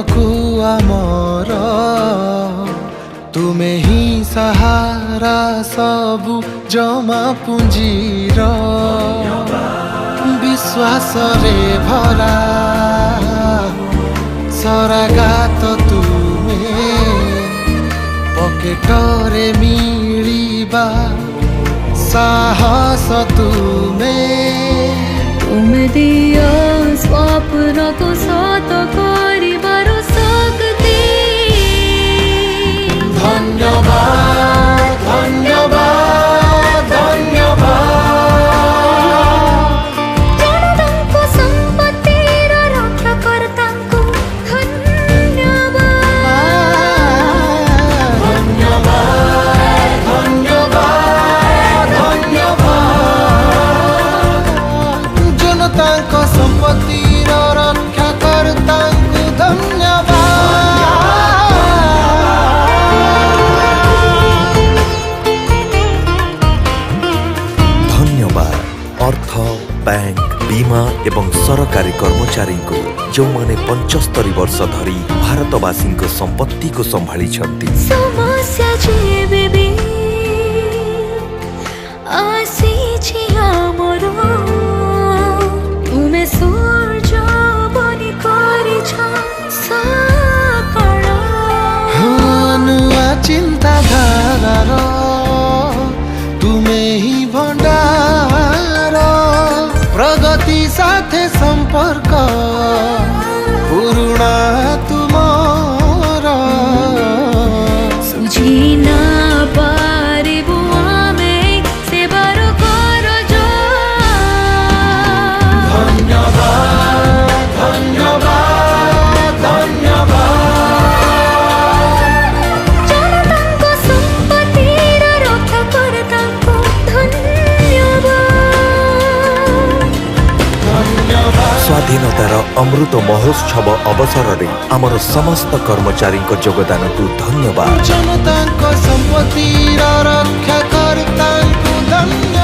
को आमर तुमे ही सहारा सबु जमा पुंजीर विश्वास रे भरा सरागात तुमे पकेटरे मिलिबा साहस तुमे दियो स्वप्न को सत करिबार शक्ति धन्यवाद धन्यवाद धन्यवाद जनताको सम्पत्तिर रक्षाकर्ताको धन्यवाद धन्यवाद धन्यवाद धन्यवाद जनताको सम्पत्तिर रक्षाकर्ताको धन्यवाद। अर्थ बैंक बीमा एवं सरकारी कर्मचारी को जो माने 75 वर्ष धरी भारतवासी संपत्ति को संभाली समस्या जेबे भी आसीछि हमरो तुमे सूर्य बनि करिछ सकाळ नुआ चिन्ताधारार तुमे ही भण्डार प्रगति साथे संपर्क पुरुणा तुमर सुझिना पारिबु आमे सेवार करज धन्यवाद धन्यवाद धन्यवाद जनताको सम्पत्तिर रक्षाकर्ताको धन्यवाद। स्वाधीनतार अमृत महोत्सव अवसर में आमर समस्त कर्मचारी योगदान को धन्यवाद। जनताको सम्पत्तिर रक्षाकर्ताको धन्यवाद।